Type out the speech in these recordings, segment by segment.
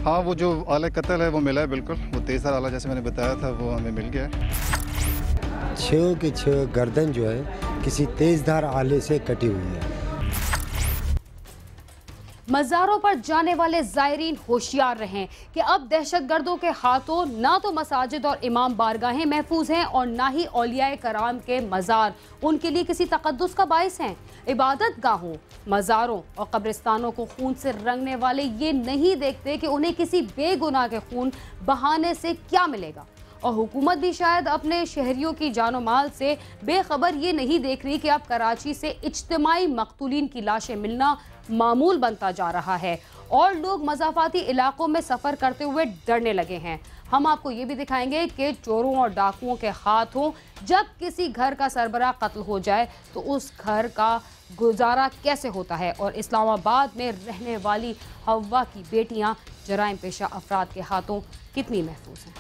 हाँ, वो जो आला कत्ल है वो मिला है, बिल्कुल वो तेज़धार आला जैसे मैंने बताया था वो हमें मिल गया है। 6 की 6 गर्दन जो है किसी तेज़धार आले से कटी हुई है। मज़ारों पर जाने वाले ज़ायरीन होशियार रहें कि अब दहशतगर्दों के हाथों ना तो मसाजिद और इमाम बारगाहें महफूज हैं और ना ही औलियाए कराम के मज़ार उनके लिए किसी तकद्दुस का बाइस हैं। इबादत गाहों, मज़ारों और कब्रिस्तानों को खून से रंगने वाले ये नहीं देखते कि उन्हें किसी बेगुनाह के खून बहाने से क्या मिलेगा, और हुकूमत भी शायद अपने शहरियों की जानो माल से बेखबर ये नहीं देख रही कि अब कराची से इज्तिमाई मकतूलीन की लाशें मिलना मामूल बनता जा रहा है और लोग मज़ाफ़ाती इलाकों में सफ़र करते हुए डरने लगे हैं। हम आपको ये भी दिखाएंगे कि चोरों और डाकुओं के हाथों जब किसी घर का सरबराह कत्ल हो जाए तो उस घर का गुजारा कैसे होता है, और इस्लामाबाद में रहने वाली हवा की बेटियां जराइम पेशा अफराद के हाथों कितनी महफूज हैं।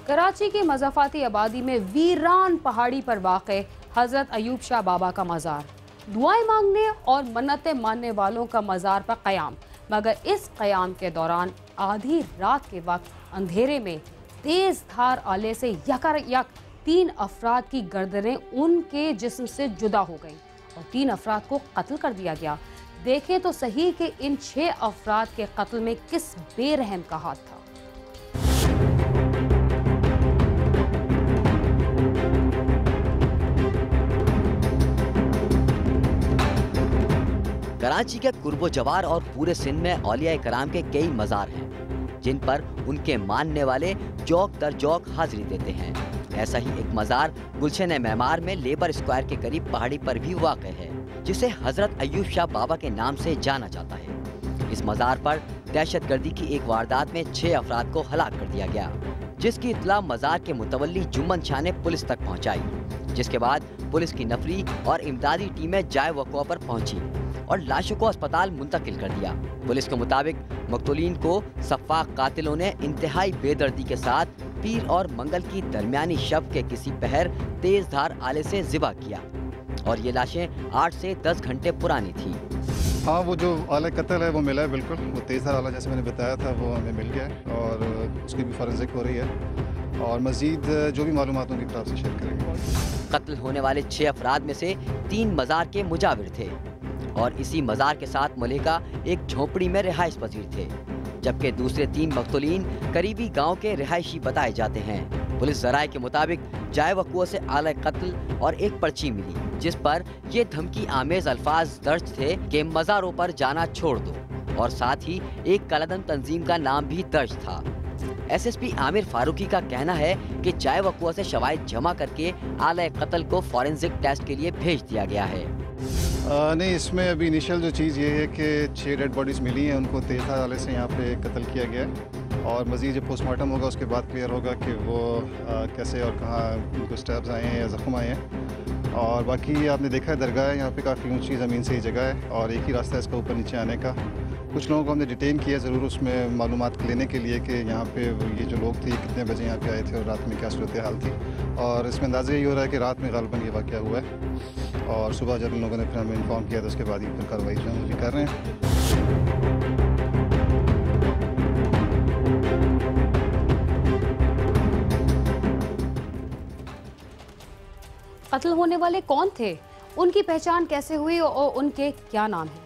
कराची के मज़ाफ़ाती आबादी में वीरान पहाड़ी पर वाक़े हज़रत अयूब शाह बाबा का मज़ार, दुआएं मांगने और मन्नतें मानने वालों का मज़ार पर क़याम, मगर इस क़याम के दौरान आधी रात के वक्त अंधेरे में तेज़ धार आले से यकायक 3 अफराद की गर्दनें उनके जिस्म से जुदा हो गईं और 3 अफराद को कत्ल कर दिया गया। देखें तो सही कि इन 6 अफराद के कत्ल में किस बेरहम का हाथ था। कराची के कुर्बो जवार और पूरे सिंध में औलिया कराम के कई मज़ार हैं जिन पर उनके मानने वाले चौक दर चौक हाजिरी देते हैं। ऐसा ही एक मज़ार गुलशन मेमार में लेबर स्क्वायर के करीब पहाड़ी पर भी वाक़ है, जिसे हजरत अयूब शाह बाबा के नाम से जाना जाता है। इस मज़ार पर दहशतगर्दी की एक वारदात में 6 अफराद को हलाक कर दिया गया, जिसकी इत्तला मज़ार के मुतवल्ली जुम्मन शाह ने पुलिस तक पहुँचाई, जिसके बाद पुलिस की नफरी और इमदादी टीमें जाए वक़्वा पर पहुँची और लाशों को अस्पताल मुंतकिल कर दिया। पुलिस के मुताबिक मकतूलीन को सफ़ाक कातिलों ने इंतहाई बेदर्दी के साथ पीर और मंगल की दरमियानी शब के किसी पहर तेज धार आले से ज़िबा किया और ये लाशें 8 से 10 घंटे पुरानी थी। हाँ, वो जो आला कत्ल है वो मिला है, बिल्कुल वो तेज़धार आला जैसे मैंने बताया था वो हमें मिल गया है और उसकी भी फॉरेंसिक हो रही है और मज़ीद जो भी मालूमात उनकी तरफ से शेयर करेंगे। कत्ल होने वाले 6 अफराद में से 3 मज़ार के मुजाविर थे और इसी मज़ार के साथ मुलेका एक झोपड़ी में रिहाइश पजीर थे, जबकि दूसरे 3 मकतूलीन करीबी गांव के रिहायशी बताए जाते हैं। पुलिस ज़राए के मुताबिक जाए वक़्वा से आला कत्ल और एक पर्ची मिली जिस पर ये धमकी आमेज अल्फाज दर्ज थे कि मज़ारों पर जाना छोड़ दो, और साथ ही एक कलदम तंजीम का नाम भी दर्ज था। SSP आमिर फारूकी का कहना है कि जाए वक़्वा से शवाहिद जमा करके आला कत्ल को फॉरेंसिक टेस्ट के लिए भेज दिया गया है। नहीं, इसमें अभी इनिशियल जो चीज़ ये है कि 6 डेड बॉडीज़ मिली हैं, उनको तेज़धार आले से यहाँ पे कत्ल किया गया है और मज़ीद जब पोस्टमार्टम होगा उसके बाद क्लियर होगा कि वो कैसे और कहाँ उनको स्टैब्स आए हैं या ज़ख्म आए हैं। और बाकी आपने देखा है दरगाह है यहाँ पे काफ़ी ऊंची ज़मीन से ही जगह है और एक ही रास्ता है इसका ऊपर नीचे आने का। कुछ लोगों को हमने डिटेन किया ज़रूर उसमें मालूमात लेने के लिए कि यहाँ पे ये जो लोग थे कितने बजे यहाँ पे आए थे और रात में क्या सूरत हाल थी, और इसमें अंदाज़ा यही हो रहा है कि रात में ग़ालिबन ये वाक़या हुआ है और सुबह जब लोगों ने फिर हमें इन्फॉर्म किया तो उसके बाद ही फिर कार्रवाई जो हम कर रहे हैं। कत्ल होने वाले कौन थे, उनकी पहचान कैसे हुई और उनके क्या नाम हैं?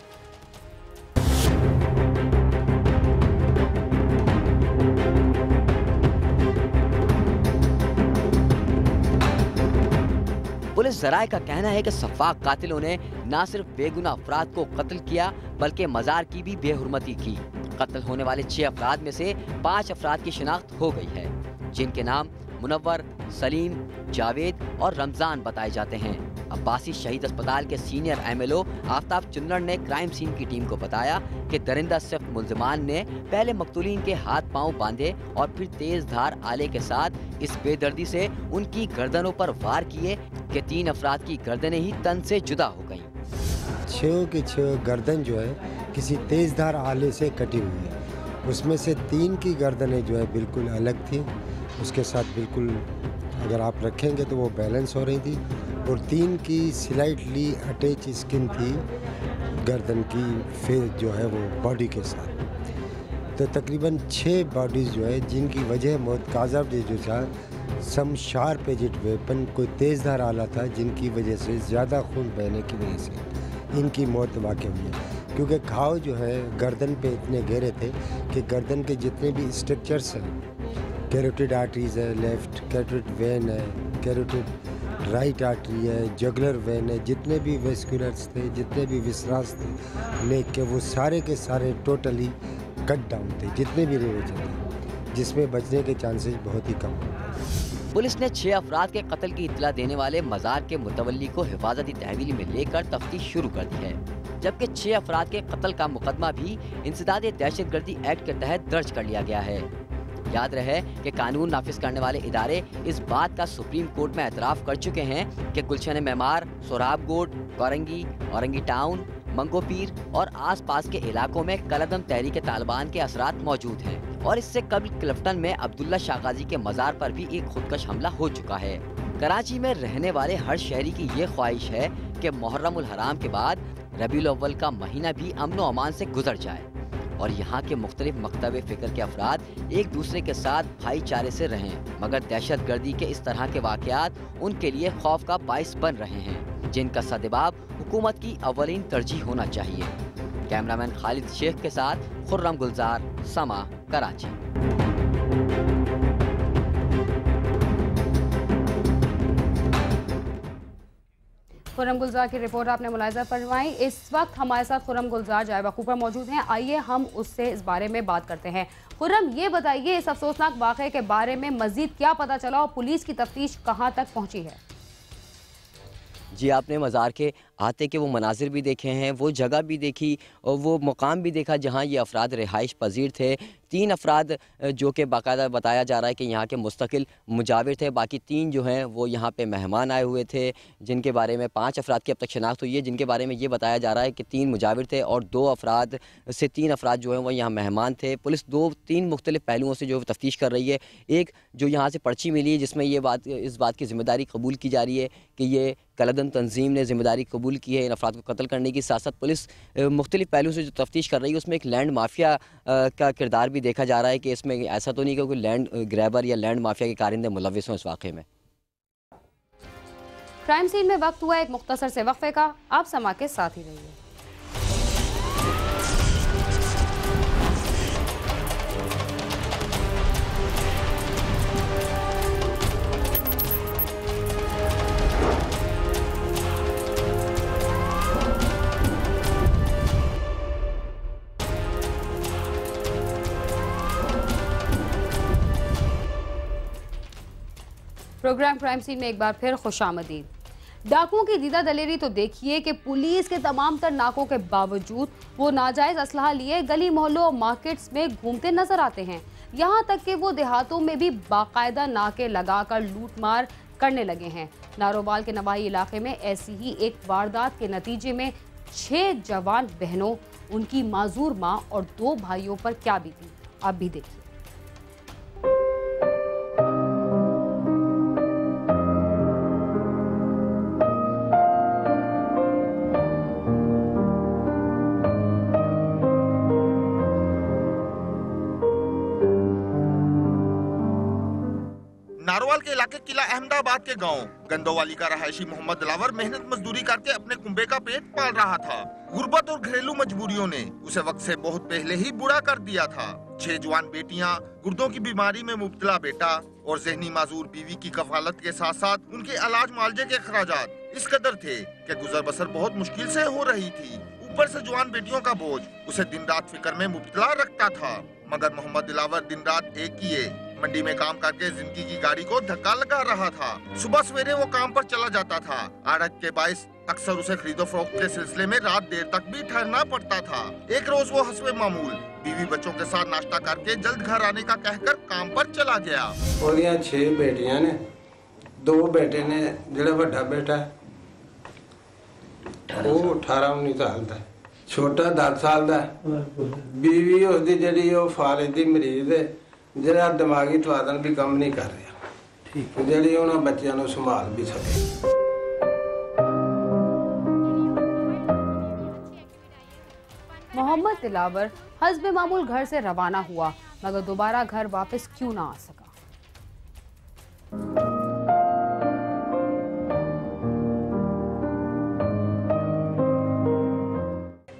पुलिस ज़राए का कहना है कि सफ़ाक कातिलों ने न सिर्फ बेगुनाह अफराद को कत्ल किया बल्कि मज़ार की भी बेहुरमती की। कत्ल होने वाले 6 अफराद में से 5 अफराद की शिनाख्त हो गई है, जिनके नाम मुनव्वर, सलीम, जावेद और रमज़ान बताए जाते हैं। अब्बासी शहीद अस्पताल के सीनियर MLO आफ्ताब चुन्नड़ ने क्राइम सीन की टीम को बताया कि दरिंदा सिर्फ मुल्ज़िमान ने पहले मकतूलीन के हाथ पांव बांधे और फिर तेज धार आले के साथ इस बेदर्दी से उनकी गर्दनों पर वार किए कि 3 अफराद की गर्दनें ही तन से जुदा हो गईं। 6 की 6 गर्दन जो है किसी तेज़धार आले से कटी हुई है। उसमें से 3 की गर्दनें जो है बिल्कुल अलग थी, उसके साथ बिल्कुल अगर आप रखेंगे तो वो बैलेंस हो रही थी, और 3 की स्लाइटली अटैच स्किन थी गर्दन की फेस जो है वो बॉडी के साथ। तो तकरीबन 6 बॉडीज़ जो है जिनकी वजह मौत काज़ा जो था सम शार्प एजेड वेपन, कोई तेज़धार आला था जिनकी वजह से ज़्यादा खून बहने की वजह से इनकी मौत वाक़ई हुई है। क्योंकि घाव जो है गर्दन पे इतने गहरे थे कि गर्दन के जितने भी स्ट्रक्चर्स हैं, कैरोटिड आर्टरीज़ है, लेफ़्ट कैरोटिड वेन है, कैरोटिड राइट आर्टरी है, जगुलर वेन है, जितने भी वेस्कुलर्स थे, जितने भी विसरास थे, लेग के, वो सारे के सारे टोटली कट डाउन थे, जितने भी रेवेज थे, जिसमें बचने के चांसेस बहुत ही कम हैं। पुलिस ने 6 अफराद के कत्ल की इत्तला देने वाले मज़ार के मुतवल्ली को हिफाजती तहवील में लेकर तफ्तीश शुरू कर दी है, जबकि 6 अफराद के कत्ल का मुकदमा भी इंसदाद दहशतगर्दी एक्ट के तहत दर्ज कर लिया गया है। याद रहे कि कानून नाफिज करने वाले इदारे इस बात का सुप्रीम कोर्ट में एतराफ़ कर चुके हैं कि गुलशन मेमार, सोराब गोट, कोरंगी, औरंगी टाउन, मंगोपीर और आसपास के इलाकों में कलअदम तहरीक तालिबान के असरात मौजूद हैं और इससे कबल क्लिफ्टन में अब्दुल्ला शाहगाजी के मज़ार पर भी एक खुदकश हमला हो चुका है। कराची में रहने वाले हर शहरी की ये ख्वाहिश है कि मुहर्रमुल हराम के बाद रबीउल अव्वल का महीना भी अमन व अमान से गुजर जाए और यहाँ के मुख्तलिफ मकतब फ़िक्र के अफराद एक दूसरे के साथ भाईचारे से रहें, मगर दहशत गर्दी के इस तरह के वाक़यात उनके लिए खौफ का बाइस बन रहे हैं, जिनका सद्जवाब हुकूमत की अवलीन तरजीह होना चाहिए। कैमरामैन खालिद शेख के साथ खुर्रम गुलजार, समा, कराची। खुर्रम गुलजार की रिपोर्ट आपने मुलाहिजा फरमाई। इस वक्त हमारे साथ खुर्रम गुलजार जाय वकूफ़ पर मौजूद हैं। आइए हम उससे इस बारे में बात करते हैं। खुर्रम, ये बताइए इस अफसोसनाक वाक़े के बारे में मज़ीद क्या पता चला और पुलिस की तफ्तीश कहाँ तक पहुँची है? जी, आपने मज़ार के आते के वो मनाजिर भी देखे हैं, वो जगह भी देखी और वो मुकाम भी देखा जहाँ ये अफराद रिहाइश पजीर थे। 3 अफराद जो कि बाकायदा बताया जा रहा है कि यहाँ के मुस्तकिल मुजाविर थे, बाकी 3 जो हैं वो यहाँ पे मेहमान आए हुए थे, जिनके बारे में 5 अफराद की अब तक शनाख्त हुई है, जिनके बारे में ये बताया जा रहा है कि 3 मुजाविर थे और 2 अफराद से 3 अफराद जो हैं वो यहाँ मेहमान थे। पुलिस 2-3 मुख्तलिफ पहलुओं से जो तफ्तीश कर रही है। एक जो यहाँ से पर्ची मिली है जिसमें इस बात की ज़िम्मेदारी कबूल की जा रही है कि ये कलअदम तंजीम ने ज़िम्मेदारी कबूल की है इन अफराद को कत्ल करने की। साथ साथ पुलिस मुख्तलिफ पहलुओं से जो तफ्तीश कर रही है उसमें एक लैंड माफिया का किरदार भी देखा जा रहा है कि इसमें ऐसा तो नहीं कि कोई लैंड ग्रैबर या लैंड माफिया के कारिंदे मुलव्विस हों इस वाक़े में। क्राइम सीन में वक्त हुआ एक मुख्तसर से वक्फे का, आप समा के साथ ही रहिए। प्रोग्राम क्राइम सीन में एक बार फिर खुशामदीद। डाकुओं की दीदा दलेरी तो देखिए कि पुलिस के तमाम तर नाकों के बावजूद वो नाजायज असलहा लिए गली मोहल्लों और मार्केट्स में घूमते नजर आते हैं। यहाँ तक कि वो देहातों में भी बाकायदा नाके लगाकर लूट मार करने लगे हैं। नारोबाल के नवाही इलाके में ऐसी ही एक वारदात के नतीजे में 6 जवान बहनों, उनकी माजूर माँ और 2 भाइयों पर क्या बीती, आप भी देखिए। नारोवाल के इलाके किला अहमदाबाद के गांव गंदोवाली का रहायशी मोहम्मद दिलावर मेहनत मजदूरी करके अपने कुंबे का पेट पाल रहा था। गुर्बत और घरेलू मजबूरियों ने उसे वक्त से बहुत पहले ही बुढ़ा कर दिया था। 6 जवान बेटियां, गुर्दों की बीमारी में मुब्तला बेटा और ज़हनी माजूर बीवी की कफालत के साथ साथ उनके इलाज मुआवजे के खर्चात इस कदर थे कि गुजर बसर बहुत मुश्किल से हो रही थी। ऊपर से जवान बेटियों का बोझ उसे दिन रात फिक्र में मुब्तला रखता था। मगर मोहम्मद दिलावर दिन रात एक किए मंडी में काम करके जिंदगी की गाड़ी को धक्का लगा रहा था। सुबह सवेरे वो काम पर चला जाता था। आड़त के बाइस अक्सर उसे खरीदो फरोख्त के सिलसिले में रात देर तक भी ठहरना पड़ता था। एक रोज वो हस्बे मामूल बीवी बच्चों के साथ नाश्ता करके जल्द घर आने का कहकर काम पर चला गया। और 6 बेटियां ने, 2 बेटे ने। जेड़ा बड़ा बेटा वो 18-19 साल का, छोटा 10 साल का। बीवी उसकी जी फालिज की मरीज है, जरा दिमागी तवाजन भी कम नहीं कर रहा, जी उन्होंने बच्चों को संभाल भी सके। मोहम्मद दिलावर हस्बे मामूल घर से रवाना हुआ, मगर दोबारा घर वापस क्यों ना आ सका।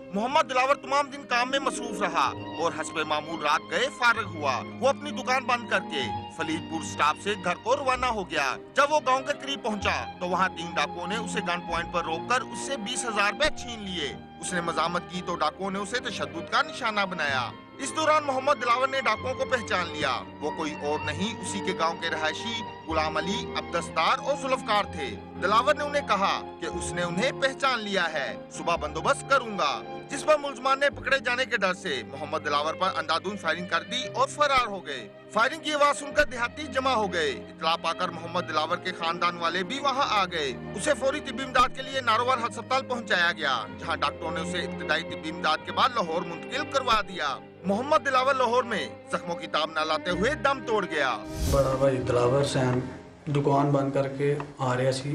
मोहम्मद दिलावर तमाम दिन काम में मसरूफ रहा और हस्बे मामूल रात गए फारिग हुआ। वो अपनी दुकान बंद करके फलीदपुर स्टॉप से घर को रवाना हो गया। जब वो गांव के करीब पहुंचा तो वहां 3 डाकुओं ने उसे गन पॉइंट पर रोककर उससे 20,000 रुपए छीन लिए। उसने मजामत की तो डाकुओं ने उसे तशद्दुद का निशाना बनाया। इस दौरान मोहम्मद दिलावर ने डाकुओं को पहचान लिया। वो कोई और नहीं, उसी के गांव के रहायशी गुलाम अली, अब्दस्तार और जुल्फकार थे। दिलावर ने उन्हें कहा कि उसने उन्हें पहचान लिया है, सुबह बंदोबस्त करूंगा। जिस पर मुलजमान ने पकड़े जाने के डर से मोहम्मद दिलावर पर अंधाधुंध फायरिंग कर दी और फरार हो गए। फायरिंग की आवाज सुनकर देहाती जमा हो गए। इत्तला पाकर मोहम्मद दिलावर के खानदान वाले भी वहां आ गए। उसे फौरी तिब्बी इमदाद के लिए नारोवाल अस्पताल पहुंचाया गया, जहां डॉक्टरों ने उसे इब्तिदाई तिब्बी इमदाद के बाद लाहौर मुंतकिल करवा दिया। मोहम्मद दिलावर लाहौर में जख्मों की ताब न लाते हुए दम तोड़ गया। बड़ा भाई दिलावर सैन दुकान बंद करके आ रहा सी,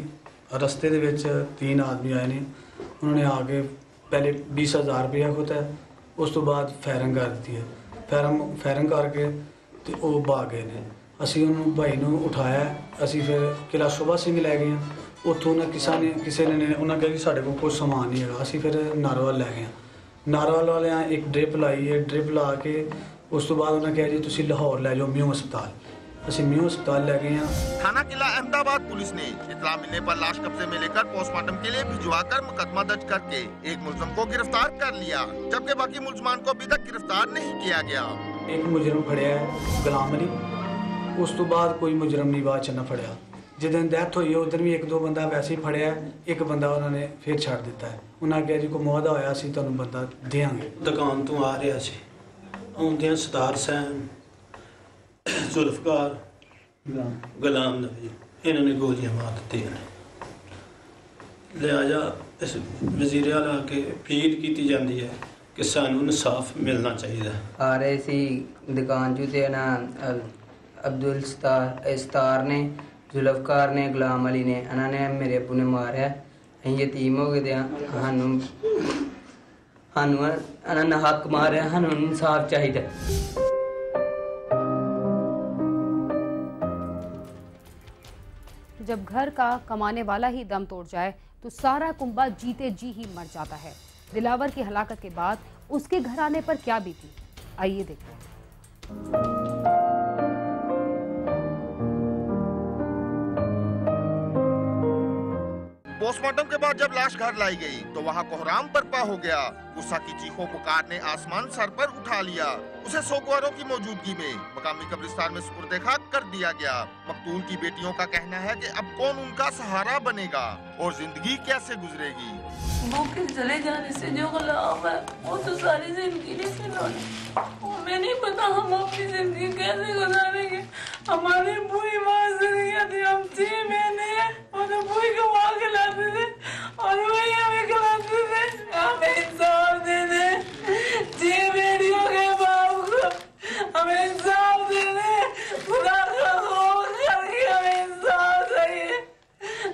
रस्ते दे विच 3 आदमी आए ने। उन्होंने आके पहले 20,000 रुपया होता है, उस तो बाद फायरिंग कर दी है। फायरिंग करके तो वो भाग गए ने। असी उन्होंने भाई नूं उठाया, असी फिर किला शोभा सिंह लै गए। उत्थों किसी ने उन्हें कहा कि साढ़े को कुछ समान नहीं है। असी फिर नारोवाल लै गए। नारोवाल वाले एक ड्रिप लाई है, ड्रिप ला के उस तो बाद उन्हें कहा जी तुसीं लाहौर लै जाओ म्यू अस्पताल। ਅਸੀਂ म्यू अस्पताल ले गए हैं। थाना किला अहमदाबाद पुलिस ने इत्तला मिलने पर लाश कब्जे में लेकर पोस्टमार्टम के लिए भिजवाकर मुकदमा दर्ज करके एक मुलजम को गिरफ्तार कर लिया, जबकि बाकी मुलजमान को अभी तक गिरफ्तार नहीं किया गया। एक मुजरम फड़िया है गुलाम अली, उस तो बाद कोई मुजरम नहीं बाद च न फड़िया। जिस दिन डेथ हुई उस दिन भी 1-2 बंदा वैसे ही फड़िया, एक बंदा उन्होंने फिर छड़ दिता है। उन्होंने कहा जी को मुआदा होया असीं तुहानूं बंदा देंगे। दुकान तो आ रहा सी, आउंदियां सतार सैन, जुल्फकार, गुलाम नबी, इन्होंने गोलियां मार दी ने। लिहाजा इस वजीर आला के अपील की जाती है कि सानू इंसाफ मिलना चाहिए। आ रहे सी दुकान चू ते ना अब्दुल सतार ने, जुल्फकार ने, गुलाम अली ने, इन्होंने मेरे अबू ने मारा। अं यतीम हो गए सानू हक मारे, सानू इंसाफ चाहिए। जब घर का कमाने वाला ही दम तोड़ जाए तो सारा कुंबा जीते जी ही मर जाता है। दिलावर की हलाकत के बाद उसके घर आने पर क्या बीती, आइए देखते हैं। पोस्टमार्टम के बाद जब लाश घर लाई गई तो वहाँ कोहराम बर्पा हो गया। गुस्सा की चीखों पुकार ने आसमान सर पर उठा लिया। उसे सोगवारों की मौजूदगी में मकामी कब्रिस्तान में सुपुर्द खाक कर दिया गया। मकतूल की बेटियों का कहना है कि अब कौन उनका सहारा बनेगा और जिंदगी कैसे गुजरेगी। मौके चले जाने से जो गुलाम है वो तो सारी जिंदगी नहीं सुनानी। हमें नहीं पता हम अपनी जिंदगी कैसे गुजारेंगे। हमारी बुई माँ जिंदगी थी, हम 6 महीने और तो बुई को माँ खिलाते थे और वही हमें खिलाते थे। हमें इंसाफ दे दे, 6 बेटियों के बाप को हमें इंसाफ दे दे। खुदा का खौफ करके हमें इंसाफ चाहिए।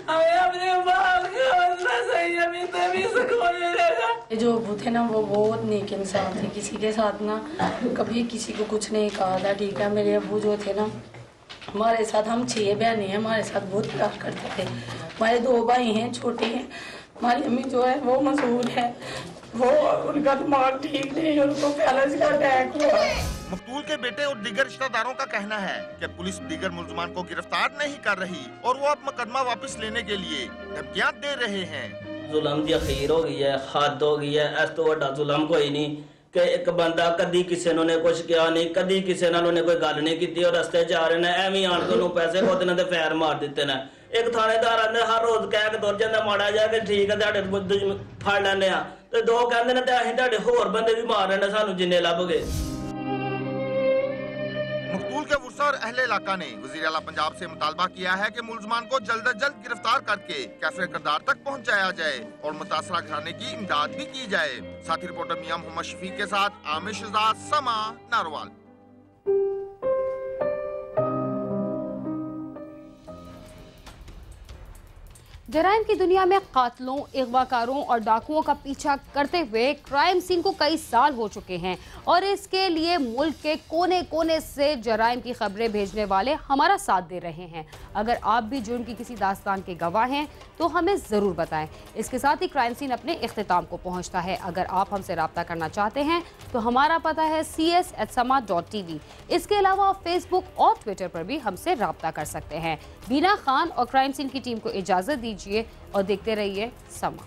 हमें अपने बाप का बदला चाहिए, हमें तभी सुकून मिलेगा। जो अबू थे ना वो बहुत नेक इंसान थे, किसी के साथ ना कभी किसी को कुछ नहीं कहा था। ठीक है, मेरे अबू जो थे ना हमारे साथ, हम 6 बहनें हैं, हमारे साथ बहुत प्यार करते थे। हमारे 2 भाई हैं छोटे हैं। हमारी अम्मी जो है वो मशहूर है, वो उनका दिमाग ठीक नहीं, उनको पैलेस का अटैक हुआ। मकतूल के बेटे और दीगर रिश्तेदारों का कहना है कि पुलिस दीगर मुलजमान को गिरफ्तार नहीं कर रही और वो अब मुकदमा वापस लेने के लिए धमकियां दे रहे हैं। जुल्म दी अखीर हो गई है, हद हो गई है। इस तो वड्डा जुल्म कोई नहीं कि एक बंदा कदी किसी ने कुछ किया नहीं, कदी किसी नाल उन्हें कोई गल नहीं की और रस्ते जा रहे ने एवं आन के पैसे खुद ने फैर मार दिते ने। एक थानेदार आंदे हर रोज कह के तुर जांदा माड़ा जा के ठीक है तुहाडे फड़ लैंदे आ, ते 2 कहंदे ने ते असीं तुहाडे होर बंदे भी मार रहे ने सानू जिन्ने लभ गए। मकतूल के वुरसा और अहले इलाका ने वज़ीर आला पंजाब से मुतालबा किया है कि मुलजमान को जल्द अज जल्द गिरफ्तार करके कैफे किरदार तक पहुंचाया जाए और मुतासरा घराने की इमदाद भी की जाए। साथी रिपोर्टर मियां मोहम्मद शफीक के साथ आमिर शहजाद, समा, नारोवाल। जराइम की दुनिया में कातलों, अगवाकारों और डाकुओं का पीछा करते हुए क्राइम सीन को कई साल हो चुके हैं और इसके लिए मुल्क के कोने कोने से जराइम की खबरें भेजने वाले हमारा साथ दे रहे हैं। अगर आप भी जुर्म की किसी दास्तान के गवाह हैं तो हमें ज़रूर बताएं। इसके साथ ही क्राइम सीन अपने इख्तिताम को पहुंचता है। अगर आप हमसे रब्ता करना चाहते हैं तो हमारा पता है cs@sama.tv। इसके अलावा आप फेसबुक और ट्विटर पर भी हमसे रब्ता कर सकते हैं। बीना खान और क्राइम सीन की टीम को इजाज़त दीजिए और देखते रहिए समा।